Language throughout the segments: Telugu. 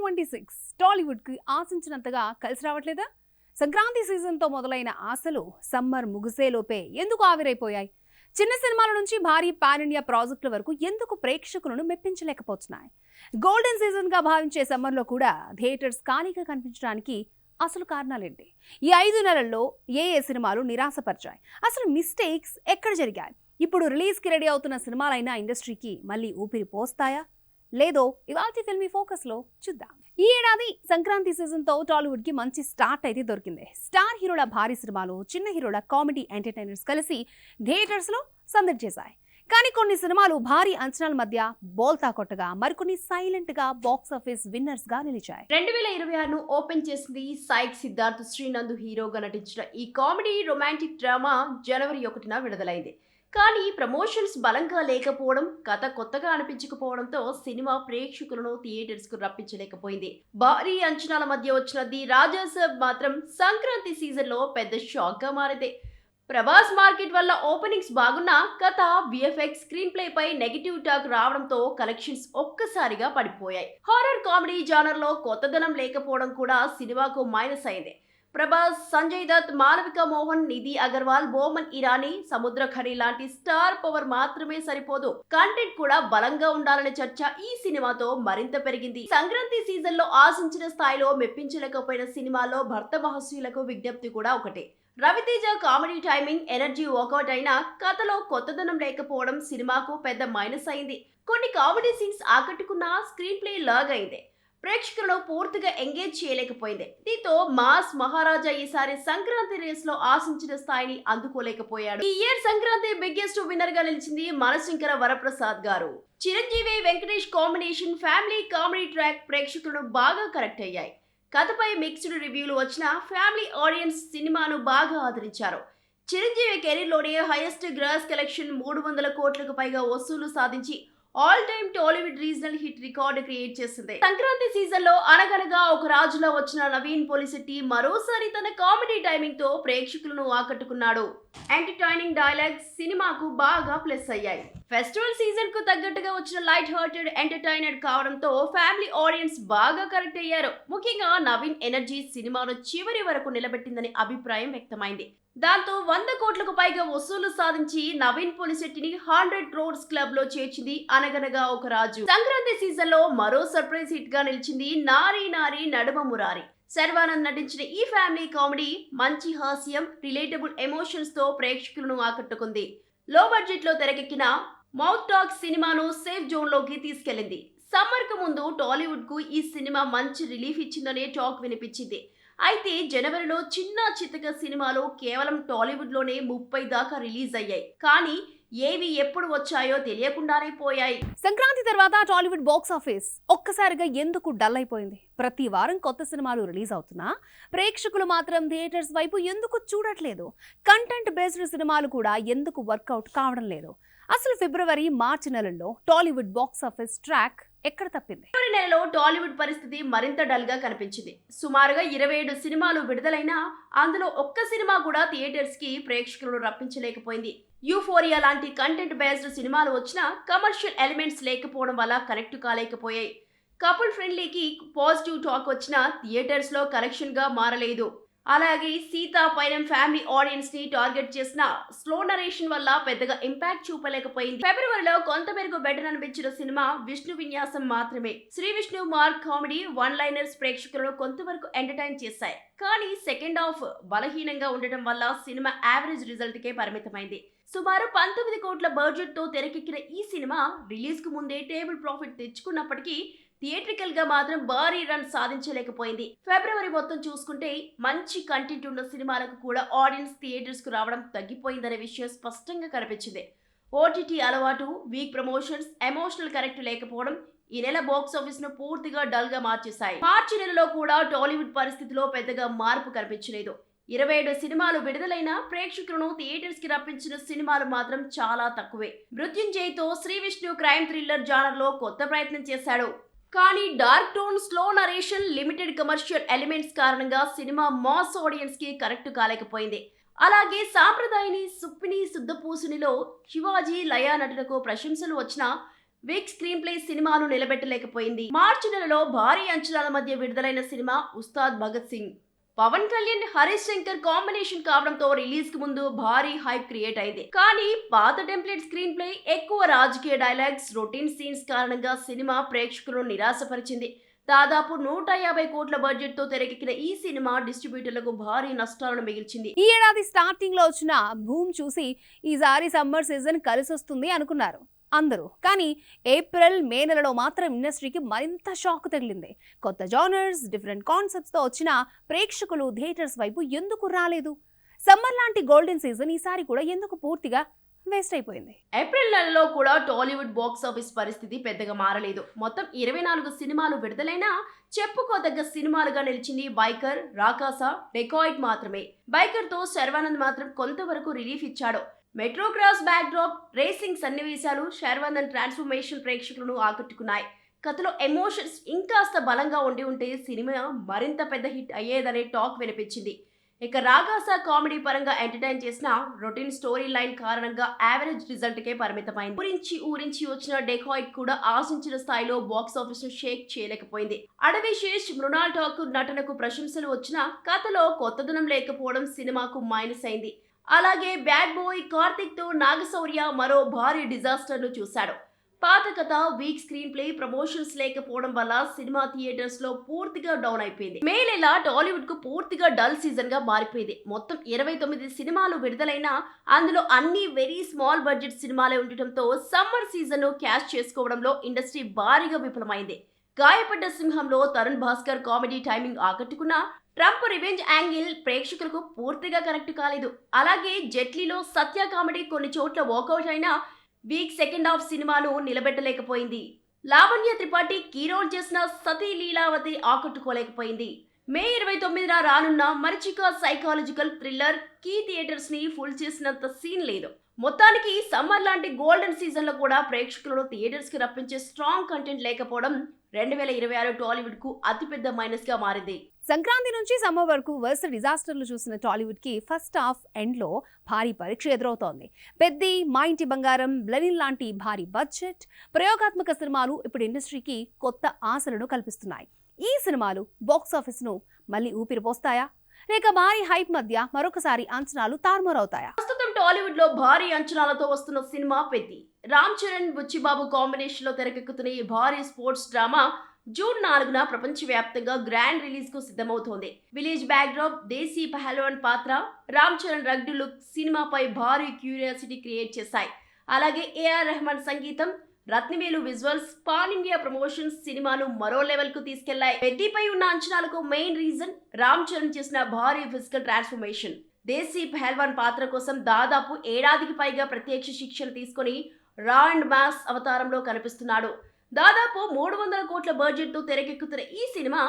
2026 టాలీవుడ్కి ఆశించినంతగా కలిసి రావట్లేదా? సంక్రాంతి సీజన్తో మొదలైన ఆశలు సమ్మర్ ముగిసేలోపే ఎందుకు ఆవిరైపోయాయి? చిన్న సినిమాల నుంచి భారీ పాన్ ఇండియా ప్రాజెక్టుల వరకు ఎందుకు ప్రేక్షకులను మెప్పించలేకపోతున్నాయి? గోల్డెన్ సీజన్గా భావించే సమ్మర్లో కూడా థియేటర్స్ ఖాళీగా కనిపించడానికి అసలు కారణాలేంటి? ఈ 5 నెలల్లో ఏ సినిమాలు నిరాశపరిచాయి? అసలు మిస్టేక్స్ ఎక్కడ జరిగాయి? ఇప్పుడు రిలీజ్కి రెడీ అవుతున్న సినిమాలైనా ఇండస్ట్రీకి మళ్ళీ ఊపిరి పోస్తాయా లేదో ఇవాల్టి ఫిల్మీ ఫోకస్ లో చూద్దాం. ఈ ఏడాది సంక్రాంతి సీజన్ తో టాలీవుడ్ కి మంచి స్టార్ట్ అయితే దొరికింది. స్టార్ హీరోల భారీ సినిమాలు, చిన్న హీరోల కామెడీ ఎంటర్టైనర్స్ కలిసి థియేటర్స్ లో సందడి చేశాయి. కానీ కొన్ని సినిమాలు భారీ అంచనాల మధ్య బోల్తా కొట్టగా, మరికొన్ని సైలెంట్ గా బాక్స్ ఆఫీస్ విన్నర్స్ గా నిలిచాయి. 2026ను ఓపెన్ చేసింది సాయిక్ సిద్ధార్థ్ శ్రీనంద్ హీరోగా నటించిన ఈ కామెడీ రొమాంటిక్ డ్రామా జనవరి 1న విడుదలైంది. కానీ ప్రమోషన్స్ బలంగా లేకపోవడం, కథ కొత్తగా అనిపించకపోవడంతో సినిమా ప్రేక్షకులను థియేటర్స్ కు రప్పించలేకపోయింది. భారీ అంచనాల మధ్య వచ్చిన ది రాజా సాబ్ మాత్రం సంక్రాంతి సీజన్ లో పెద్ద షాక్ గా మారింది. ప్రభాస్ మార్కెట్ వల్ల ఓపెనింగ్స్ బాగున్నా కథ, విఎఫ్ఎక్స్, స్క్రీన్ ప్లే పై నెగిటివ్ టాక్ రావడంతో కలెక్షన్స్ ఒక్కసారిగా పడిపోయాయి. హారర్ కామెడీ జానర్ లో కొత్తదనం లేకపోవడం కూడా సినిమాకు మైనస్ అయింది. ప్రభాస్, సంజయ్ దత్, మాలవిక మోహన్, నిధి అగర్వాల్, బోమన్ ఇరానీ, సముద్ర ఖని లాంటి స్టార్ పవర్ మాత్రమే సరిపోదు, కంటెంట్ కూడా బలంగా ఉండాలనే చర్చ ఈ సినిమాతో మరింత పెరిగింది. సంక్రాంతి సీజన్ లో ఆశించిన స్థాయిలో మెప్పించలేకపోయిన సినిమాలో భర్త మహర్షులకు విజ్ఞప్తి కూడా ఒకటే. Ravi Teja comedy timing, energy work out అయినా కథలో కొత్తదనం లేకపోవడం సినిమాకు పెద్ద మైనస్ అయింది. కొన్ని కామెడీ సీన్స్ ఆకట్టుకున్న స్క్రీన్ ప్లే లాగ్ అయింది, ప్రేక్షకులను పూర్తిగా ఎంగేజ్ చేయలేకపోయింది. దీంతో మాస్ మహారాజా ఈసారి సంక్రాంతి రేస్ లో ఆశించిన స్థాయిని అందుకోలేకపోయాడు. ఈ ఇయర్ సంక్రాంతి బిగ్గెస్ట్ విన్నర్ గా నిలిచింది మనశంకర వరప్రసాద్ గారు. Chiranjeevi, Venkatesh combination family comedy track ప్రేక్షకులను బాగా కనెక్ట్ అయ్యాయి. కథపై మిక్స్డ్ రివ్యూలు వచ్చిన ఫ్యామిలీ ఆడియన్స్ సినిమాను బాగా ఆదరించారు. చిరంజీవి కెరీర్ లోనే హైయెస్ట్ గ్రాస్ కలెక్షన్ 300 కోట్లకు పైగా వసూలు సాధించి all time Tollywood regional hit record create చేసింది. సంక్రాంతి సీజన్ లో అనగనగా ఒక రాజులో వచ్చిన నవీన్ పోలిశెట్టి మరోసారి తన కామెడీ టైమింగ్ తో ప్రేక్షకులను ఆకట్టుకున్నాడు. ఎంటర్టైనింగ్ డైలాగ్స్ సినిమాకు బాగా ప్లస్ అయ్యాయి. ఫెస్టివల్ సీజన్ కు తగ్గట్టుగా వచ్చిన లైట్ హార్టెడ్ ఎంటర్టైనర్ కావడంతో ఫ్యామిలీ ఆడియన్స్ బాగా కనెక్ట్ అయ్యారు. ముఖ్యంగా నవీన్ ఎనర్జీ సినిమాను చివరి వరకు నిలబెట్టిందని అభిప్రాయం వ్యక్తమైంది. దాంతో 100 కోట్లకు పైగా వసూలు సాధించి నవీన్ పోలిశెట్టిని 100 crores క్లబ్ లో చేర్చింది అనగనగా ఒక రాజు. సంక్రాంతి సీజన్ లో మరో సర్ప్రైజ్ హిట్ గా నిలిచింది నారీ నారీ నడుమ మురారి. శర్వానంద్ నటించిన ఈ ఫ్యామిలీ కామెడీ మంచి హాస్యం, రిలేటబుల్ ఎమోషన్స్ తో ప్రేక్షకులను ఆకట్టుకుంది. లో బడ్జెట్ లో తెరకెక్కిన మౌత్ టాక్ సినిమాను సేఫ్ జోన్ లోకి తీసుకెళ్లింది. సమ్మర్ కు ముందు టాలీవుడ్ కు ఈ సినిమా మంచి రిలీఫ్ ఇచ్చిందనే టాక్ వినిపించింది. అయితే జనవరిలో చిన్న చితక సినిమాలు కేవలం టాలీవుడ్ లోనే 30 దాకా రిలీజ్ అయ్యాయి. కానీ ఏవి ఎప్పుడు వచ్చాయో తెలియకుండానే పోయాయి. సంక్రాంతి తర్వాత టాలీవుడ్ బాక్స్ ఆఫీస్ ఒక్కసారిగా ఎందుకు డల్ అయిపోయింది? ప్రతి వారం కొత్త సినిమాలు రిలీజ్ అవుతున్నా ప్రేక్షకులు మాత్రం థియేటర్స్ వైపు ఎందుకు చూడట్లేదు? కంటెంట్ బేస్డ్ సినిమాలు కూడా ఎందుకు వర్కౌట్ కావడం లేదు? అసలు ఫిబ్రవరి, మార్చి నెలల్లో టాలీవుడ్ బాక్స్ ఆఫీస్ ట్రాక్ ఎక్కడ తప్పింది? ఫిబ్రవరి నెలలో టాలీవుడ్ పరిస్థితి మరింత డల్ గా కనిపించింది. సుమారుగా 27 సినిమాలు విడుదలైనా అందులో ఒక్క సినిమా కూడా థియేటర్స్ కి ప్రేక్షకులను రప్పించలేకపోయింది. యూఫోరియా లాంటి కంటెంట్ బేస్డ్ సినిమాలు వచ్చినా కమర్షియల్ ఎలిమెంట్స్ లేకపోవడం వల్ల కనెక్ట్ కాలేకపోయాయి. కపుల్ ఫ్రెండ్లీకి పాజిటివ్ టాక్ వచ్చినా థియేటర్స్ లో కలెక్షన్ గా మారలేదు. అలాగే సీతా పైనం ఫ్యామిలీ ఆడియన్స్ ని టార్గెట్ చేసిన స్లో నరేషన్ వల్ల పెద్దగా ఇంపాక్ట్ చూపలేకపోయింది. ఫిబ్రవరిలో కొంత మేరకు బెటర్ అనిపించిన సినిమా విష్ణు విన్యాసం మాత్రమే. Sree Vishnu mark comedy one liners ప్రేక్షకులను కొంతవరకు ఎంటర్టైన్ చేశాయి. కానీ సెకండ్ హాఫ్ బలహీనంగా ఉండటం వల్ల సినిమా యావరేజ్ రిజల్ట్ కే పరిమితమైంది. సుమారు 19 కోట్ల బడ్జెట్ తో తెరకెక్కిన ఈ సినిమా రిలీజ్ కు ముందే టేబుల్ ప్రాఫిట్ తెచ్చుకున్నప్పటికీ థియేట్రికల్ గా మాత్రం భారీ రన్ సాధించలేకపోయింది. ఫిబ్రవరి మొత్తం చూసుకుంటే మంచి కంటెంట్ ఉన్న సినిమాలకు కూడా ఆడియన్స్ థియేటర్స్ కు రావడం తగ్గిపోయిందనే విషయం స్పష్టంగా కనిపించింది. ఓటీటీ అలవాటు, వీక్ ప్రమోషన్స్, ఎమోషనల్ కనెక్ట్ లేకపోవడం ఈ నెల బాక్స్ ఆఫీస్ ను పూర్తిగా డల్ గా మార్చేశాయి. మార్చి నెలలో కూడా టాలీవుడ్ పరిస్థితిలో పెద్దగా మార్పు కనిపించలేదు. 27 సినిమాలు విడుదలైన ప్రేక్షకులను థియేటర్స్ కి రప్పించిన సినిమాలు మాత్రం చాలా తక్కువే. మృత్యుంజయ్తో Sree Vishnu crime thriller genre లో కొత్త ప్రయత్నం చేశాడు. కానీ dark tone, slow narration, limited commercial elements కారణంగా సినిమా మాస్ ఆడియన్స్ కి కనెక్ట్ కాలేకపోయింది. అలాగే సాంప్రదాయని, సుప్పిని, శుద్ధపూసునిలో శివాజీ, లయా నటులకు ప్రశంసలు వచ్చినా వీక్ స్క్రీన్ ప్లే సినిమాను నిలబెట్టలేకపోయింది. మార్చి నెలలో భారీ అంచనాల మధ్య విడుదలైన సినిమా ఉస్తాద్ భగత్ సింగ్. పవన్ కళ్యాణ్, హరీష్ శంకర్ కాంబినేషన్ కావడంతో రిలీజ్ కు ముందు భారీ హైప్ క్రియేట్ అయింది. కానీ పాత టెంప్లెట్ స్క్రీన్ ప్లే, ఎక్కువ రాజకీయ డైలాగ్స్, రొటీన్ సీన్స్ కారణంగా సినిమా ప్రేక్షకులను నిరాశపరిచింది. దాదాపు 150 కోట్ల బడ్జెట్ తో తెరకెక్కిన ఈ సినిమా డిస్ట్రిబ్యూటర్లకు భారీ నష్టాలను మిగిల్చింది. ఈ ఏడాది స్టార్టింగ్ లో వచ్చిన భూమ్ చూసి ఈసారి సమ్మర్ సీజన్ కలిసొస్తుంది అనుకున్నారు అందరూ. కానీ ఏప్రిల్, మే నెలలో మాత్రం ఇండస్ట్రీకి మరింత షాక్ తగిలింది. కొత్త జానర్స్, డిఫరెంట్ కాన్సెప్ట్స్ తో వచ్చిన ప్రేక్షకులు థియేటర్స్ వైపు ఎందుకు రాలేదు? సమ్మర్ లాంటి గోల్డెన్ సీజన్ ఈసారి కూడా ఎందుకు పూర్తిగా వేస్ట్ అయిపోయింది? ఏప్రిల్ నెలలో కూడా టాలీవుడ్ బాక్స్ ఆఫీస్ పరిస్థితి పెద్దగా మారలేదు. మొత్తం 24 సినిమాలు విడుదలైనా చెప్పుకోదగ్గ సినిమాలుగా నిలిచింది బైకర్, రాకాస, డెకాయిట్ మాత్రమే. బైకర్ తో శర్వానంద్ మాత్రం కొంతవరకు రిలీఫ్ ఇచ్చాడు. Metro cross back drop, racing సన్నివేశాలు, శర్వానంద్ ట్రాన్స్ఫర్మేషన్ ప్రేక్షకులను ఆకట్టుకున్నాయి. కథలో ఎమోషన్స్ ఇంకాస్త బలంగా ఉంటే సినిమా మరింత పెద్ద హిట్ అయ్యేదనే టాక్ వినిపించింది. ఇక రాగాస కామెడీ పరంగా ఎంటర్టైన్ చేసిన రొటీన్ స్టోరీ లైన్ కారణంగా యావరేజ్ రిజల్ట్ కే పరిమితమైంది. ఊరించి వచ్చిన డెకాయిట్ కూడా ఆశించిన స్థాయిలో బాక్స్ ఆఫీస్ ను షేక్ చేయలేకపోయింది. అడవి శేష్, మృణాల్ ఠాకూర్ నటనకు ప్రశంసలు వచ్చినా కథలో కొత్తదనం లేకపోవడం సినిమాకు మైనస్ అయింది. అలాగే బ్యాడ్ బాయ్ కార్తిక్ తో నాగశౌర్య మరో భారీ డిజాస్టర్ ను చూశాడు. పాత కథ, వీక్ స్క్రీన్ ప్లే, ప్రమోషన్స్ లేకపోవడం వల్ల సినిమా థియేటర్స్ లో పూర్తిగా డౌన్ అయిపోయింది. మే నెల టాలీవుడ్ కు పూర్తిగా డల్ సీజన్ గా మారిపోయింది. మొత్తం 29 సినిమాలు విడుదలైనా అందులో అన్ని వెరీ స్మాల్ బడ్జెట్ సినిమాలే ఉండటంతో సమ్మర్ సీజన్ ను క్యాష్ చేసుకోవడంలో ఇండస్ట్రీ భారీగా విఫలమైంది. గాయపడ్డ సింహంలో తరుణ్ భాస్కర్ కామెడీ టైమింగ్ ఆకట్టుకున్నా ట్రంప్ రివెంజ్ యాంగిల్ ప్రేక్షకులకు పూర్తిగా కనెక్ట్ కాలేదు. అలాగే జెట్లీలో సత్య కామెడీ కొన్ని చోట్ల వర్కౌట్ అయినా వీక్ సెకండ్ హాఫ్ సినిమాను నిలబెట్టలేకపోయింది. లావణ్య త్రిపాఠి కీ రోల్ చేసిన సతీ లీలావతి ఆకట్టుకోలేకపోయింది. మే 29న రానున్న మరిచిక సైకాలజికల్ థ్రిల్లర్ కీ థియేటర్స్ ని ఫుల్ చేసినంత సీన్ లేదు. మొత్తానికి సమ్మర్ లాంటి గోల్డెన్ సీజన్ లో కూడా ప్రేక్షకులను థియేటర్స్ కి రప్పించే స్ట్రాంగ్ కంటెంట్ లేకపోవడం 2026 టాలీవుడ్ కు అతిపెద్ద మైనస్ గా మారింది. సంక్రాంతి నుంచి సమ్మర్ వరకు వరుస డిజాస్టర్లు చూసిన టాలీవుడ్ కి ఫస్ట్ హాఫ్ ఎండ్ లో భారీ పరీక్ష ఎదురవుతోంది. పెద్ది, మా ఇంటి బంగారం, బ్లెనిన్ లాంటి భారీ బడ్జెట్ ప్రయోగాత్మక సినిమాలు ఇప్పుడు ఇండస్ట్రీకి కొత్త ఆశలను కల్పిస్తున్నాయి. ఈ సినిమాలు బాక్స్ ఆఫీస్ ను మళ్ళీ ఊపిరిపోస్తాయా, లేక భారీ హైప్ మధ్య మరొకసారి అంచనాలు తారుమారవుతాయా? ప్రస్తుతం టాలీవుడ్ లో భారీ అంచనాలతో వస్తున్న సినిమా పెద్ది. రామ్ చరణ్, బుచ్చిబాబు కాంబినేషన్ లో తెరకెక్కుతున్న ఈ భారీ స్పోర్ట్స్ డ్రామా జూన్ 4న ప్రపంచవ్యాప్తంగా గ్రాండ్ రిలీజ్ కు సిద్ధమవుతోంది. విలేజ్ బ్యాక్ డ్రాప్, దేశీ పహల్వాన్ పాత్ర, రామ్ చరణ్ రగ్డ్ లుక్ సినిమాపై భారీ క్యూరియాసిటీ క్రియేట్ చేశాయి. అలాగే ఏఆర్ రెహమాన్ సంగీతం, Rathnavelu visuals, pan India promotions సినిమాను మరో లెవెల్ కు తీసుకెళ్లాయి. పెద్దిపై ఉన్న అంచనాలకు మెయిన్ రీజన్ రామ్ చరణ్ చేసిన భారీ ఫిజికల్ ట్రాన్స్ఫర్మేషన్. దేశీ పహల్వాన్ పాత్ర కోసం దాదాపు ఏడాదికి పైగా ప్రత్యక్ష శిక్షణ తీసుకుని రా అండ్ మాస్ అవతారంలో కనిపిస్తున్నాడు. దాదాపు 300 కోట్ల బడ్జెట్ తో తెరకెక్కుతున్న ఈ సినిమా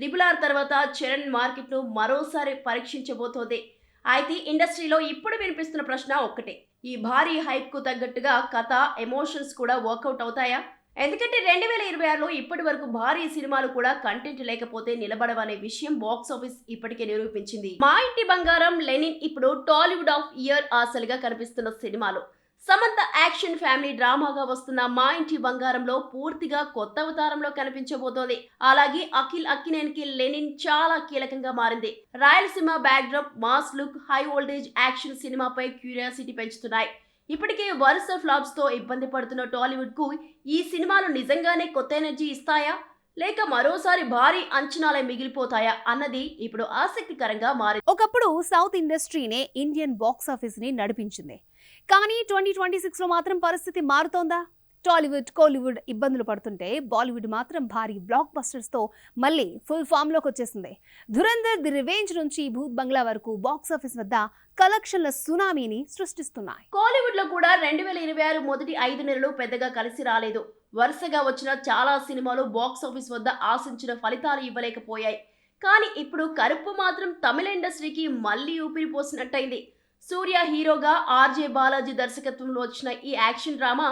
RRR తర్వాత చరణ్ మార్కెట్ ను మరోసారి పరీక్షించబోతోంది. అయితే ఇండస్ట్రీలో ఇప్పుడు వినిపిస్తున్న ప్రశ్న ఒక్కటే, ఈ భారీ హైప్ కు తగ్గట్టుగా కథ, ఎమోషన్స్ కూడా వర్కౌట్ అవుతాయా? ఎందుకంటే 2026లో ఇప్పటి వరకు భారీ సినిమాలు కూడా కంటెంట్ లేకపోతే నిలబడవనే విషయం బాక్స్ ఆఫీస్ ఇప్పటికే నిరూపించింది. మా ఇంటి బంగారం, లెనిన్ ఇప్పుడు టాలీవుడ్ ఆఫ్ ఇయర్ ఆశలుగా కనిపిస్తున్న సినిమాలు. సమంత యాక్షన్ ఫ్యామిలీ డ్రామాగా వస్తున్న మా ఇంటి బంగారంలో పూర్తిగా కొత్త అవతారంలో కనిపించబోతోంది. అలాగే అఖిల్ అక్కినేనికి లెనిన్ చాలా కీలకంగా మారింది. Rayalaseema back drop, mass look, high voltage action సినిమాపై క్యూరియాసిటీ పెంచుతున్నాయి. ఇప్పటికే వరుస ఫ్లాప్స్ తో ఇబ్బంది పడుతున్న టాలీవుడ్ కు ఈ సినిమాలు నిజంగానే కొత్త ఎనర్జీ ఇస్తాయా, లేక మరోసారి భారీ అంచనాలే మిగిలిపోతాయా అన్నది ఇప్పుడు ఆసక్తికరంగా మారింది. ఒకప్పుడు సౌత్ ఇండస్ట్రీనే ఇండియన్ బాక్స్ ఆఫీస్ ని నడిపించింది. కానీ 2026లో మాత్రం పరిస్థితి మారుతోందా? టాలీవుడ్, కోలీవుడ్ ఇబ్బందులు పడుతుంటే బాలీవుడ్ మాత్రం భారీ బ్లాక్ బస్టర్స్ తో మళ్ళీ ఫుల్ ఫామ్ లోకి వచ్చేసింది. ధురంధర్, ది రివెంజ్ నుంచి భూత్ బంగ్లా వరకు బాక్స్ ఆఫీస్ వద్ద కలెక్షన్ల సునామీని సృష్టిస్తున్నాయి. కోలీవుడ్ లో కూడా 2026 మొదటి 5 నెలలు పెద్దగా కలిసి రాలేదు. వరుసగా వచ్చిన చాలా సినిమాలు బాక్స్ ఆఫీస్ వద్ద ఆశించిన ఫలితాలు ఇవ్వలేకపోయాయి. కానీ ఇప్పుడు కరుపు మాత్రం తమిళ ఇండస్ట్రీకి మళ్ళీ ఊపిరి పోసినట్టయింది. సూర్య హీరోగా, ఆర్జే బాలాజీ దర్శకత్వంలో వచ్చిన ఈ యాక్షన్ డ్రామా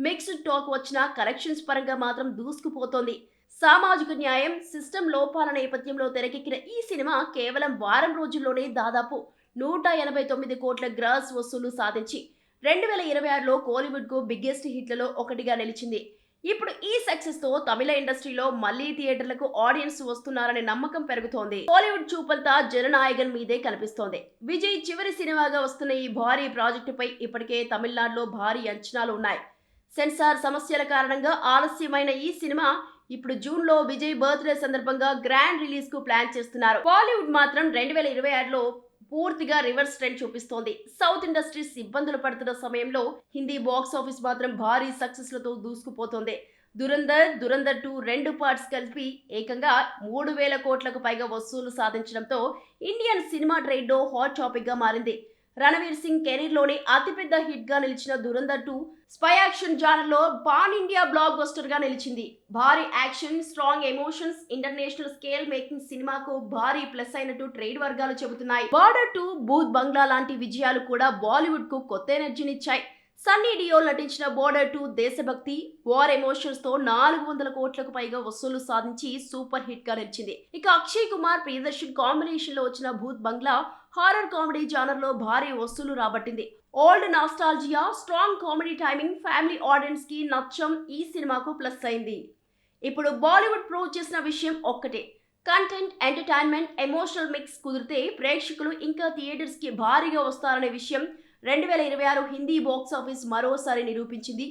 మిక్స్డ్ టాక్ వచ్చిన కలెక్షన్స్ పరంగా మాత్రం దూసుకుపోతోంది. సామాజిక న్యాయం, సిస్టమ్ లోపాల నేపథ్యంలో తెరకెక్కిన ఈ సినిమా కేవలం వారం రోజుల్లోనే దాదాపు 189 కోట్ల గ్రాస్ వసూలు సాధించి 2026లో కోలీవుడ్ కు బిగ్గెస్ట్ హిట్లలో ఒకటిగా నిలిచింది. ఇప్పుడు ఈ సక్సెస్ తో తమిళ ఇండస్ట్రీలో మళ్లీ థియేటర్లకు ఆడియన్స్ వస్తున్నారనే నమ్మకం పెరుగుతోంది. బాలీవుడ్ చూపంతా జననాయకన్ మీదే కనిపిస్తోంది. విజయ్ చివరి సినిమాగా వస్తున్న ఈ భారీ ప్రాజెక్టుపై ఇప్పటికే తమిళనాడులో భారీ అంచనాలు ఉన్నాయి. సెన్సార్ సమస్యల కారణంగా ఆలస్యమైన ఈ సినిమా ఇప్పుడు జూన్ లో విజయ్ బర్త్డే సందర్భంగా గ్రాండ్ రిలీజ్ కు ప్లాన్ చేస్తున్నారు. బాలీవుడ్ మాత్రం 2026లో పూర్తిగా రివర్స్ ట్రెండ్ చూపిస్తోంది. సౌత్ ఇండస్ట్రీస్ ఇబ్బందులు పడుతున్న సమయంలో హిందీ బాక్స్ ఆఫీస్ మాత్రం భారీ సక్సెస్ లతో దూసుకుపోతోంది. దురంధర్ 2 రెండు పార్ట్స్ కలిపి ఏకంగా 3,000 కోట్లకు పైగా వసూలు సాధించడంతో ఇండియన్ సినిమా ట్రేడ్ లో హాట్ టాపిక్ గా మారింది. రణవీర్ సింగ్ కెరీర్ లోని అతిపెద్ద హిట్ గా నిలిచిన దురంధర్ 2 స్పై యాక్షన్ జానర్ లో పాన్ ఇండియా బ్లాక్ బస్టర్ గా నిలిచింది. భారీ action, strong emotions, international scale making సినిమాకు భారీ ప్లస్ అయినట్టు ట్రేడ్ వర్గాలు చెబుతున్నాయి. బార్డర్ 2, భూత్ బంగ్లా లాంటి విజయాలు కూడా బాలీవుడ్ కు కొత్త ఎనర్జీనిచ్చాయి. సన్నీ డియోల్ నటించిన బార్డర్ 2 దేశభక్తి, వార్ ఎమోషన్స్ తో 400 కోట్లకు పైగా వసూలు సాధించి సూపర్ హిట్ గా నిలిచింది. ఇక అక్షయ్ కుమార్, ప్రియదర్శన్ కాంబినేషన్ లో వచ్చిన Bhooth Bangla horror comedy genre లో భారీ వసూలు రాబట్టింది. Old nostalgia, strong comedy timing family audience కి నచ్చం ఈ సినిమాకు ప్లస్ అయింది. ఇప్పుడు బాలీవుడ్ ప్రూవ్ చేసిన విషయం ఒక్కటే, కంటెంట్, ఎంటర్టైన్మెంట్, ఎమోషనల్ మిక్స్ కుదిరితే ప్రేక్షకులు ఇంకా థియేటర్స్ కి భారీగా వస్తారనే విషయం 2026 హిందీ బాక్స్ ఆఫీస్ మరోసారి నిరూపించింది.